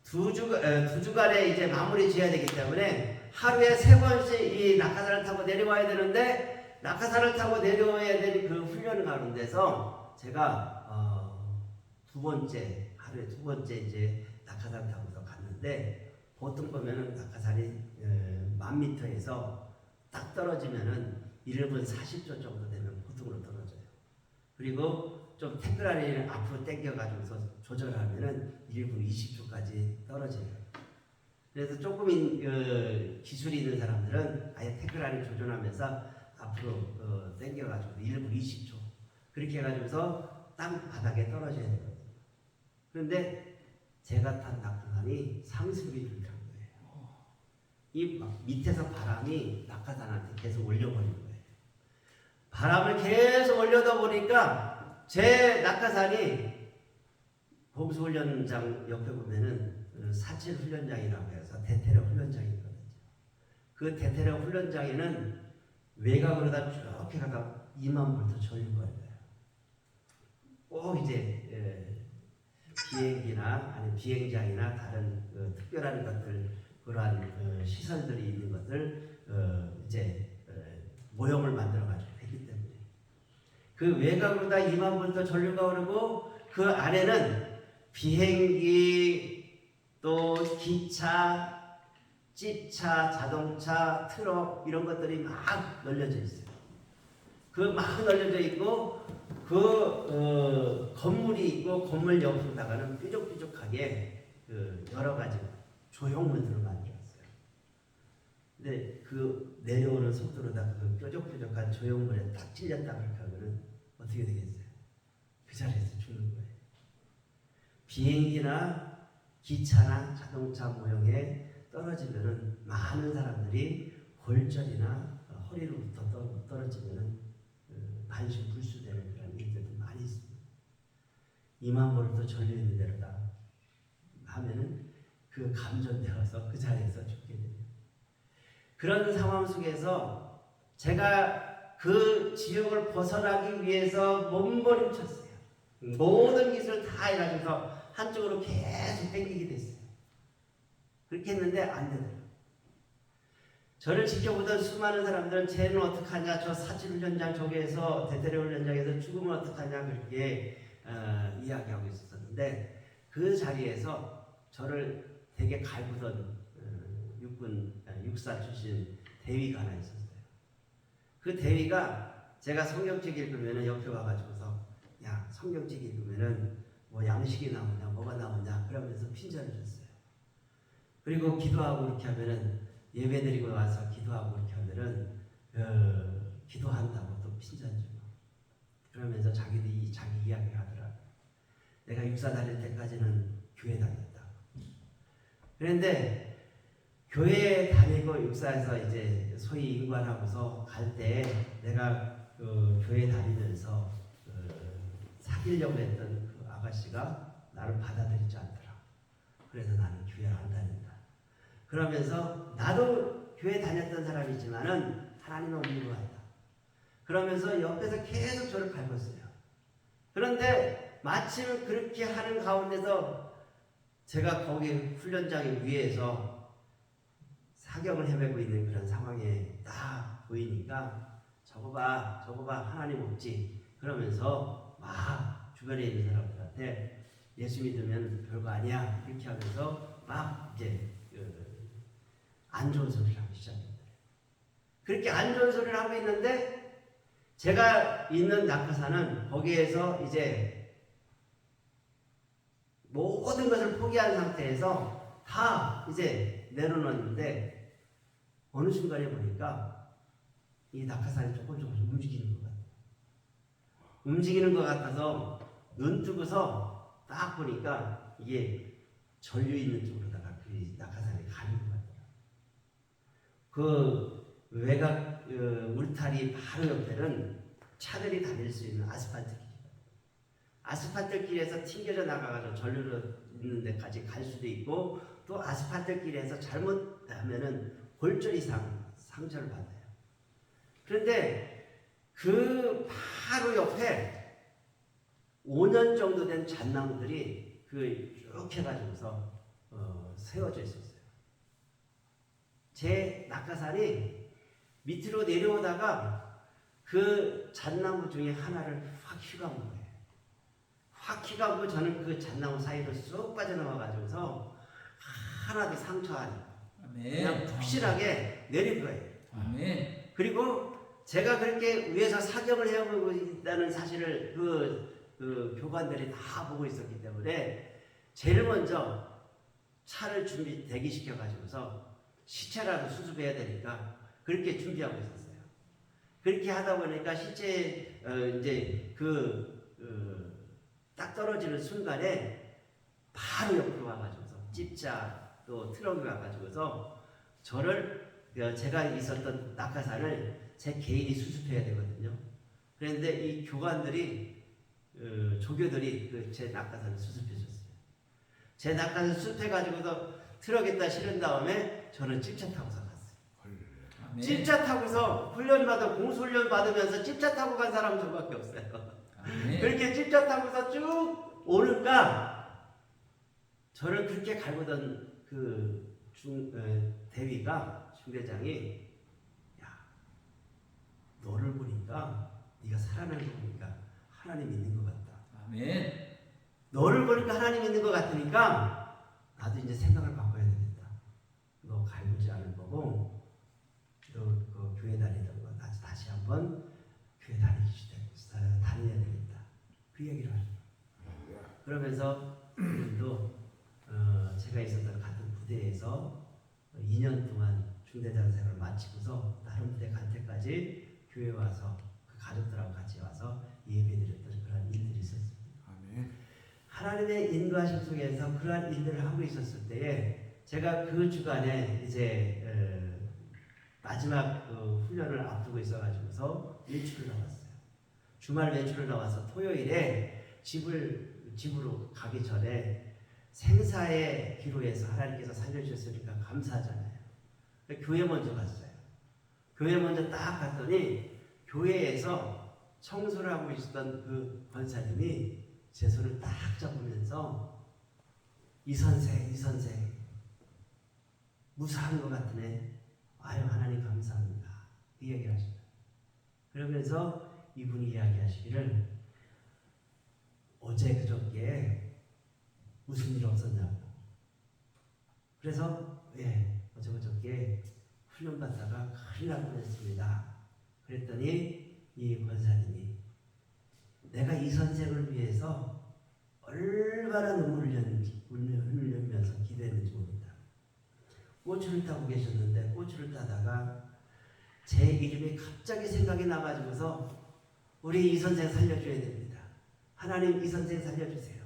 2주간에 이제 마무리 지어야 되기 때문에 하루에 3번씩 이 낙하산을 타고 내려와야 되는데 낙하산을 타고 내려와야 되는 그 훈련 가운데서 제가 하루에 두 번째 이제 낙하산 타고서 갔는데 보통 보면은 낙하산이 10,000m에서 딱 떨어지면은 1분 40초 정도 되면 보통으로 떨어져요. 그리고 좀 태클라인을 앞으로 당겨가지고서 조절하면은 1분 20초까지 떨어져요. 그래서 조금 기술이 있는 사람들은 아예 태클라인을 조절하면서 앞으로 당겨가지고 1분 20초 그렇게 해가지고서 땅 바닥에 떨어져야 되거든요. 그런데 제가 탄 낙하산이 상승비를 탄 거예요. 이 밑에서 바람이 낙하산한테 계속 올려버린 거예요. 바람을 계속 올려다 보니까 제 낙하산이 봄수훈련장 옆에 보면은 사칠 훈련장이라고 해서 대테러 훈련장이 있거든요. 그 대테러 훈련장에는 외곽으로다 쭉 해가다 2만 볼트 전류가 있어요. 꼭 이제 비행기나 아니 비행장이나 다른 특별한 것들 그러한 시설들이 있는 것들 이제 모형을 만들어 가지고 했기 때문에 그 외곽으로다 2만 볼트 전류가 오르고 그 안에는 비행기 또 기차, 찝차, 자동차, 트럭 이런 것들이 막 널려져 있어요. 그 막 널려져 있고 건물이 있고 건물 옆으로다가는 뾰족뾰족하게 여러 가지 조형물들을 만들었어요. 근데 그 내려오는 속도로다 그 뾰족뾰족한 조형물에 딱 찔렸다 그렇게 하면은 어떻게 되겠어요? 그 자리에서 죽는 거예요. 비행기나 기차나 자동차 모형에 떨어지면은 많은 사람들이 골절이나 허리로부터 떨어지면은 반신불수되는 그런 일들도 많이 있습니다. 2만 볼트 전류 있는 데로다 하면은 그 감전되어서 그 자리에서 죽게 됩니다. 그런 상황 속에서 제가 그 지역을 벗어나기 위해서 몸부림쳤어요. 모든 기술을 다 해가지고서 한쪽으로 계속 당기게 됐어요. 그렇게 했는데 안 되더라고요. 저를 지켜보던 수많은 사람들은 쟤는 어떡하냐, 저 사칠 훈련장 저기에서 대테러 훈련장에서 죽으면 어떡하냐 그렇게 이야기하고 있었는데 그 자리에서 저를 되게 갈구던 육사 출신 대위가 하나 있었어요. 그 대위가 제가 성경책 읽으면 옆에 와가지고서 야 성경책 읽으면은 뭐 양식이 나오냐 뭐가 나오냐 그러면서 핀잔을 줬어요. 그리고 기도하고 이렇게 하면은 예배드리고 와서 기도하고 이렇게 하면은 기도한다고 또 핀잔 주고 그러면서 자기들이 자기 이야기를 하더라고요. 내가 육사 다닐 때까지는 교회 다녔다. 그런데 교회 다니고 육사에서 이제 소위 인관하고서 갈 때 내가 교회 다니면서 사귀려고 했던 그 아가씨가 나를 받아들이지 않더라. 그래서 나는 교회를 안 다닌다. 그러면서 나도 교회 다녔던 사람이지만은 하나님은 없는 것 같다. 그러면서 옆에서 계속 저를 밟았어요. 그런데 마침 그렇게 하는 가운데서 제가 거기 훈련장 위에서 사경을 헤매고 있는 그런 상황에 딱 보이니까 저거 봐 하나님 없지 그러면서 막 주변에 있는 사람들한테 예수 믿으면 별거 아니야 이렇게 하면서 막 이제 안 좋은 소리를 하기 시작합니다. 그렇게 안 좋은 소리를 하고 있는데 제가 있는 낙하산은 거기에서 이제 모든 것을 포기한 상태에서 다 이제 내려놓았는데 어느 순간에 보니까 이 낙하산이 조금씩 움직이는 것 같아요. 움직이는 것 같아서 눈 뜨고서 딱 보니까 이게 전류 있는 쪽으로다가 그 낙하산이 가는 것 같아요. 그 외곽 울타리 바로 옆에는 차들이 다닐 수 있는 아스팔트 길이거든요. 아스팔트 길에서 튕겨져 나가가지고 전류로 있는 데까지 갈 수도 있고 또 아스팔트 길에서 잘못하면은 골절 이상 상처를 받아요. 그런데 그 바로 옆에 5년 정도 된 잣나무들이 쭉 해가지고서 세워져 있었어요. 제 낙하산이 밑으로 내려오다가 그 잣나무 중에 하나를 확 휘감은 거예요. 확 휘감고 저는 그 잣나무 사이로 쏙 빠져나와가지고서 하나도 상처 아니고 그냥 아멘. 푹신하게 내린 거예요. 아멘. 그리고 제가 그렇게 위에서 사경을 해오고 있다는 사실을 그 교관들이 다 보고 있었기 때문에 제일 먼저 차를 대기시켜 가지고서 시체라도 수습해야 되니까 그렇게 준비하고 있었어요. 그렇게 하다 보니까 시체 이제 딱 떨어지는 순간에 바로 옆으로 와가지고서 집차 또 트럭이 와가지고서 저를 제가 있었던 낙하산을 제 개인이 수습해야 되거든요. 그런데 이 교관들이 조교들이 제 낙하산을 수습해 줬어요. 제 낙하산 수습해 가지고서 트럭에다 실은 다음에 저는 집차 타고서 갔어요. 아멘. 집차 타고서 공수훈련 받으면서 집차 타고 간 사람 저밖에 없어요. 아멘. 그렇게 집차 타고서 쭉 오니까 저를 그렇게 갈구던 대위가 중대장이 야 너를 보니까 네가 살아나는 거 보니까 하나님 있는 것 같다. 아멘. 너를 보니까 하나님 있는 것 같으니까 나도 이제 생각을 바꿔야 되겠다. 너 갈구지 않을 거고 너 그 교회 다니던 거 다시 한번 교회 다녀야 되겠다. 그 얘기를 하죠. 그러면서 그분도 제가 있었던 같은 부대에서 2년 동안 중대장 생활을 마치고서 다른 부대 갈 때까지 교회 와서 그 가족들하고 같이 와서 예배드렸던 그런 일들이 있었습니다. 아멘. 하나님의 인도하심 속에서 그러한 일들을 하고 있었을 때에 제가 그 주간에 이제 마지막 훈련을 앞두고 있어가지고서 외출을 나왔어요. 주말 외출을 나와서 토요일에 집으로 가기 전에 생사의 기로에서 하나님께서 살려주셨으니까 감사하잖아요. 교회 먼저 갔어요. 교회 먼저 딱 갔더니 교회에서 청소를 하고 있었던 그 권사님이 제 손을 딱 잡으면서 이 선생 무사한 것 같으네. 아유 하나님 감사합니다. 그 얘기를 하시죠. 그러면서 이분이 이야기하시기를 어제 그저께 무슨 일 없었냐고. 그래서 어제 그저께 훈련 받다가 큰일 날 뻔했습니다. 그랬더니 이 권사님이 내가 이 선생을 위해서 얼마나 눈물을 흘리면서 기도했는지 모릅니다. 꼬추를 따고 계셨는데 꼬추를 따다가 제 이름이 갑자기 생각이 나가지고서 우리 이 선생 살려줘야 됩니다. 하나님 이 선생 살려주세요.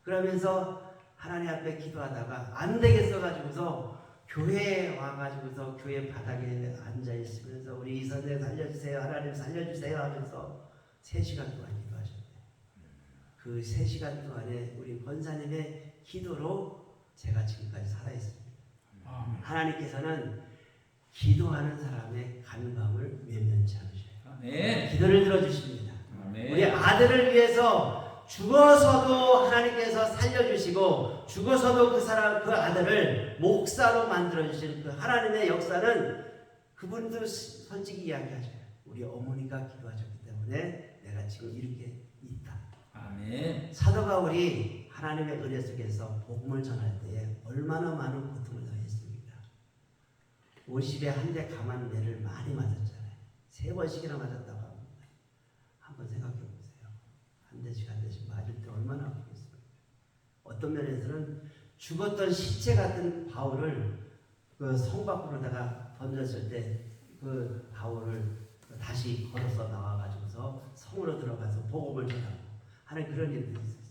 그러면서 하나님 앞에 기도하다가 안 되겠어 가지고서 교회에 와가지고서 교회 바닥에 앉아 있으면서 우리 이 선생 살려주세요. 하나님 살려주세요 하면서 3시간 동안 기도하셨대요. 그 3시간 동안에 우리 권사님의 기도로 제가 지금까지 살아있습니다. 하나님께서는 기도하는 사람의 간감을 면면치 않으셔요. 아멘. 기도를 들어주십니다. 아멘. 우리 아들을 위해서 죽어서도 하나님께서 살려주시고 죽어서도 그 아들을 목사로 만들어주신 그 하나님의 역사는 그분도 솔직히 이야기하죠. 우리 어머니가 기도하셨기 때문에 내가 지금 이렇게 있다. 아멘. 사도 바울이 하나님의 은혜 속에서 복음을 전할 때에 얼마나 많은 고통을 당했습니까? 50에 한 대 감한 매를 많이 맞았잖아요. 3번씩이나 맞았다고 합니다. 한번 생각해 보세요. 한 대씩 맞을 때 얼마나 아프겠습니까? 어떤 면에서는 죽었던 시체 같은 바울을 그 성 밖으로다가 던졌을 때 그 바울을 다시 걸어서 나와가지고서 성으로 들어가서 복음을 전하고 하는 그런 일들이 있었어요.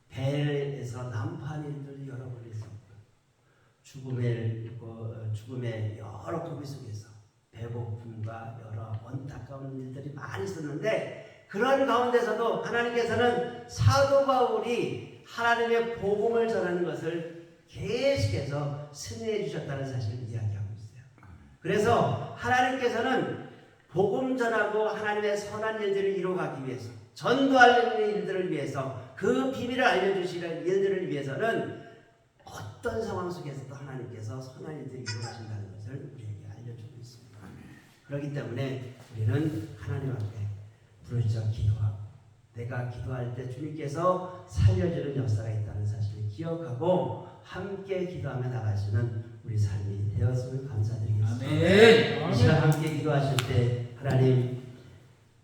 배에서 난파한 일들이 여러 번 있었고 죽음의 여러 고비 속에서 배고픔과 여러 안타까운 일들이 많이 있었는데 그런 가운데서도 하나님께서는 사도 바울이 하나님의 복음을 전하는 것을 계속해서 승리해 주셨다는 사실을 이야기하고 있어요. 그래서 하나님께서는 복음 전하고 하나님의 선한 일들을 이루어가기 위해서 전도하는 일들을 위해서 그 비밀을 알려주시는 일들을 위해서는 어떤 상황 속에서도 하나님께서 선한 일들을 이루어가신다는 것을 우리에게 알려주고 있습니다. 그렇기 때문에 우리는 하나님 앞에 부르짖어 기도하고 내가 기도할 때 주님께서 살려주는 역사가 있다는 사실을 기억하고 함께 기도하며 나가시는 우리 삶이 되었음을 감사드리겠습니다. 아멘. 이 시간 함께 기도하실 때 하나님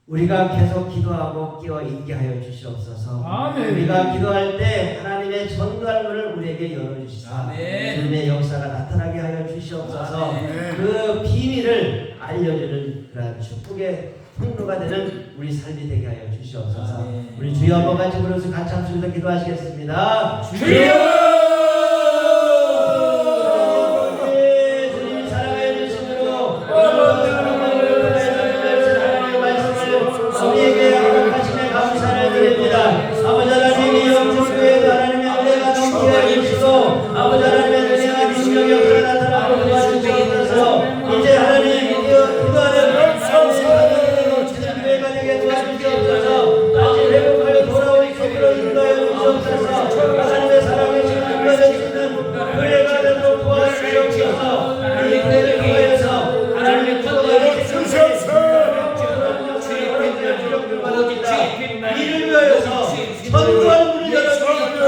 우리가 계속 기도하고 끼어 있게 하여 주시옵소서. 아멘. 우리가 기도할 때 하나님의 전도할 문을 우리에게 열어주시사 아멘. 주님의 역사가 나타나게 하여 주시옵소서. 아멘. 그 비밀을 알려주는 그런 축복의 통로가 되는 우리 삶이 되게 하여 주시옵소서. 아멘. 우리 주여 한번 같이 부르면서 같이 합주면서 기도하시겠습니다. 주여! 주님 사랑하여 주시므로 우리에게 허락하심에 감사를 드립니다. 아버지 하나님의 영접교회도 하나님의 은혜가 넘치게 해주시고 아버지 하나님의 은혜가 능력이 역사가 나타나고 도와주시옵소서. 이제 하나님 기도하는 교회가 되게 도와주시옵소서. 다시 회복하여 돌아올 수 있도록 인도하여 주시옵소서. 하나님의 사랑을 증거할 수 있는 교회가 되도록 도와주시옵소서. 이 교회를 통하여서 하나님의 기도를 이를 위하여서 전도할 문을 열어주시옵소서.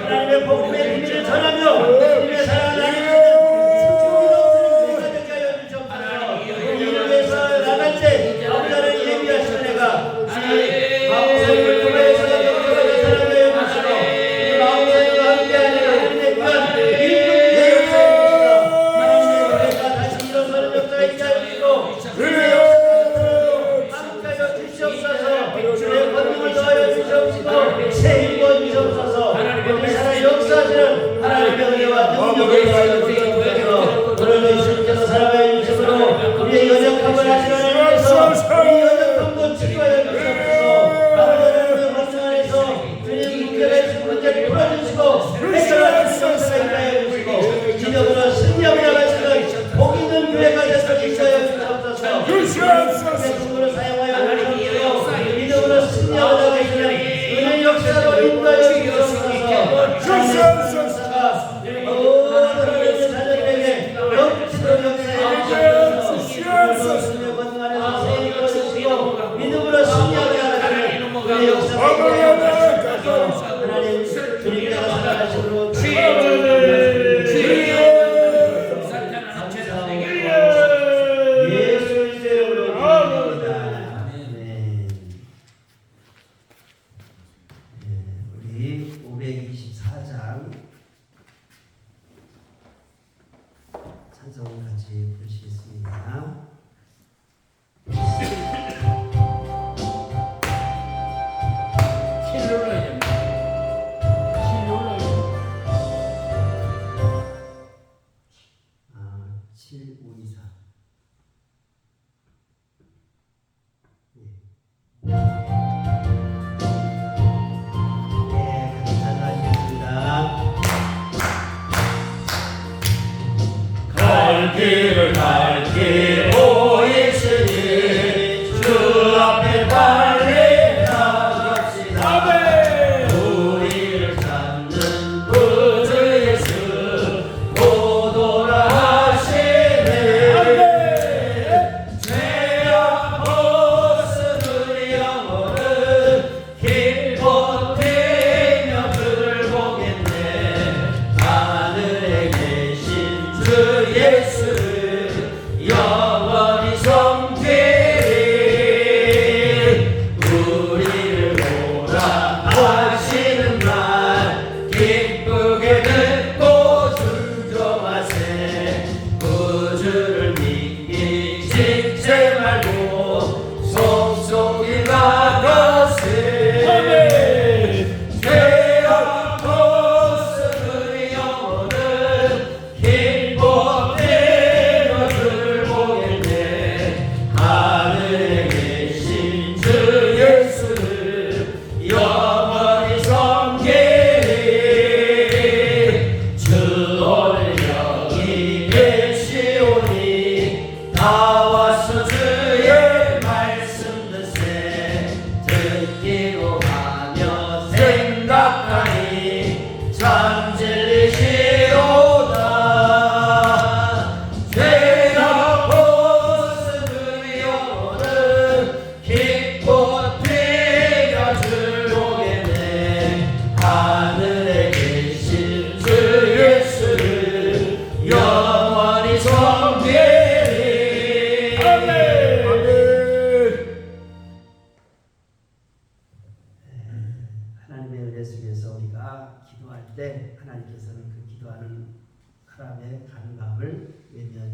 하나님의 복음의 비밀을 전하며 주님의 사랑을 이를 위해서 나갈 때 아버지 하나님 예비하시는 내가 마음속을 통하여서 영접하는 사랑을 해주시고 마음속과 함께하는 하나님의 귀한 일꾼이 되어주시옵소서. 하나님의 교회가 다시 일어서는 역사가 있게 하시고 주의 권능을 더하여 주시옵시고 새 힘을 주시옵소서. 우리 사랑 역사하시는 하나님의 은혜와 능력을 더하여 주시옵소서. 오늘 주님께서 사랑하여 주시므로 우리의 연약함을 하시는 하나님께서 우리 연약함도 치유하여 주시옵소서. 아버지 하나님의 권능 안에서 주님 문제가 있으신 문제를 풀어주시고 해결하는 역사가 있게 하여 주시고 기적으로 승리하며 나가시는 복 있는 교회가 되서 주시하여 주시옵소서. 주님으로 사용하여 주시옵소서. 믿음으로 승리하며 나가시는 은혜 역사로 인도하여 주시옵소서. 역사가 모든 하나님의 자녀들에게 넘치도록 역사해 주시옵소서. 주님의 권능 안에서 새 힘을 주시고 믿음으로 승리하며 나가시는 은혜 역사가 인도하여 주시옵소서. 하나님 주님께서 사랑하심으로 우리 524장 찬송을 같이 부르시겠습니다. 킬 눌러야 됩니다. 킬 눌러야 됩니다. 7524 같이 찬송하시겠습니다. 갈 길을 갈 길 보이시니 주 앞에 빨리 나갑시다. 우리를 찾는 구주 예수 곧 오라 하시네. 죄악 벗은 우리 영혼은 기뻐되며 그를 보겠네. 하늘에 계신 주 예수를 영원히 섬기리. 우리를 보라 하시는 말 기쁘게 듣고 순종하세. 구주를 믿기 지체 말고 속속이 나가세. 죄악 벗은 우리 영혼은 기뻐되며 그를 보겠네. 하늘에 계신 주 예수를 영원히 섬기리. 주 오늘 여기 계시오니 다 와서 주의 말씀 듣세. 듣기로 하며 생각하니 참 진리시로다. 죄악 벗은 우리 영혼은 기쁨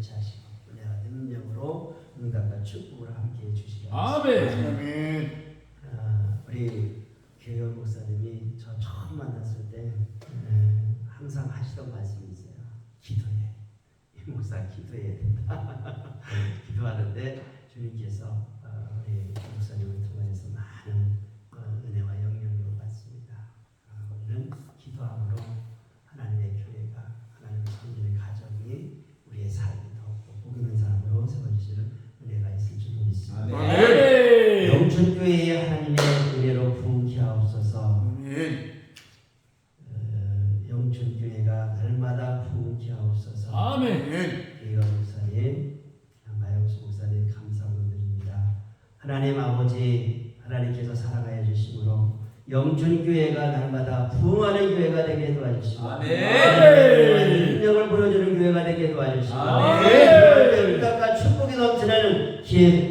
교체하시고 은혜와 능력으로 응답과 축복을 함께 해주시기 아멘. 아멘. 우리 교회 목사님이 저 처음 만났을 때 항상 하시던 말씀이 있어요. 기도해. 이 목사 기도해야 된다. 기도하는데 주님께서 우리 목사님을 통해서 많은 은혜와 영향력을 받습니다. 우리는 기도함으로 하나님의 교회가 하나님의 섬기는 가정이 우리의 삶이 더욱더 복 있는 사람으로 세워지시는 은혜가 있을 줄 믿습니다. 아멘. 영천교회의 하나님의 은혜로 부흥케 하옵소서. 아멘. 영천교회가 날마다 부흥케 하옵소서. 아멘. 이건 목사님, 마영수 목사님 감사하고 드립니다. 하나님 아버지, 하나님께서 사랑하여 주심으로 영천교회가 날마다 부흥하는 교회가 되게 도와주시고 아멘. 능력을 보여주는 교회가 되게 도와주시고 아멘. 응답과 축복이 넘치는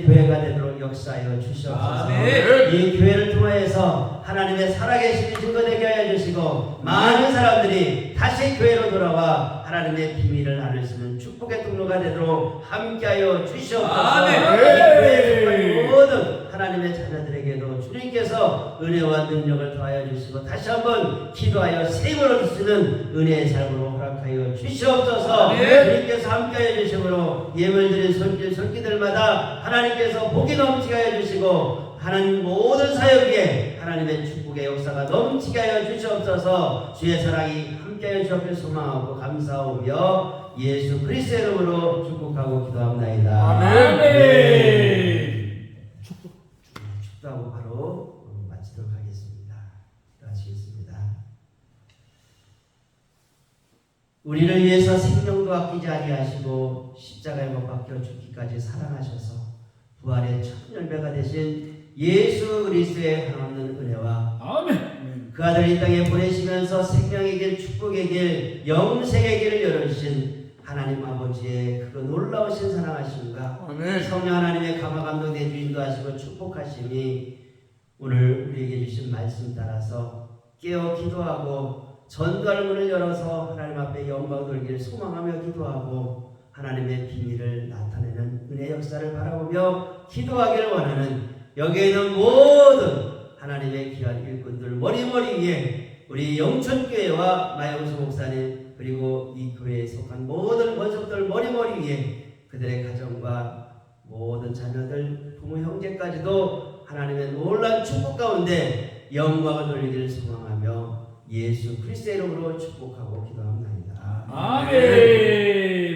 교회가 되도록 역사하여 주시옵소서. 아멘. 이 교회를 통하여서 하나님의 살아계심이 증거되게 하여 주시고 많은 사람들이 다시 교회로 돌아와 하나님의 비밀을 나눌 수 있는 축복의 통로가 되도록 함께하여 주시옵소서. 아멘. 이 교회에 속한 모든 하나님의 자녀들에게도 주님께서 은혜와 능력을 더하여 주시고 다시 한번 기도하여 세임을 얻을 수 있는 은혜의 삶으로 허락하여 주시옵소서. 아멘. 주님께서 함께하여 주심으로 예물드린 손길들마다 하나님께서 복이 넘치게 하여 주시고 하나님 모든 사역에 하나님의 축복의 역사가 넘치게 하여 주시옵소서. 주의 사랑이 함께하여 주옵길 소망하고 감사하며 예수 그리스도의 이름으로 축복하고 기도합나이다. 아멘. 축도하고 바로 마치도록 하겠습니다. 기도하시겠습니다. 우리를 위해서 생명도 아끼지 아니하시고 십자가에 못 박혀 죽기까지 사랑하셔서 부활의 첫 열매가 되신 예수 그리스도의 한없는 은혜와 아멘. 그 아들 이 땅에 보내시면서 생명의 길, 축복의 길, 영생의 길을 열어주신 하나님 아버지의 그 놀라우신 사랑하심과 아멘. 성령 하나님의 감화 감동의 인도하시고 축복하심이 오늘 우리에게 주신 말씀 따라서 깨어 기도하고 전도할 문을 열어서 하나님 앞에 영광 돌기를 소망하며 기도하고 하나님의 비밀을 나타내는 은혜 역사를 바라보며 기도하기를 원하는 여기에 있는 모든 하나님의 귀한 일꾼들 머리머리 위에 우리 영천교회와 마영수 목사님 그리고 이 교회에 속한 모든 권속들 머리머리 위에 그들의 가정과 모든 자녀들 부모 형제까지도 하나님의 놀라운 축복 가운데 영광을 돌리기를 소망하며 예수 그리스도의 이름으로 축복하고 기도합니다. 아멘.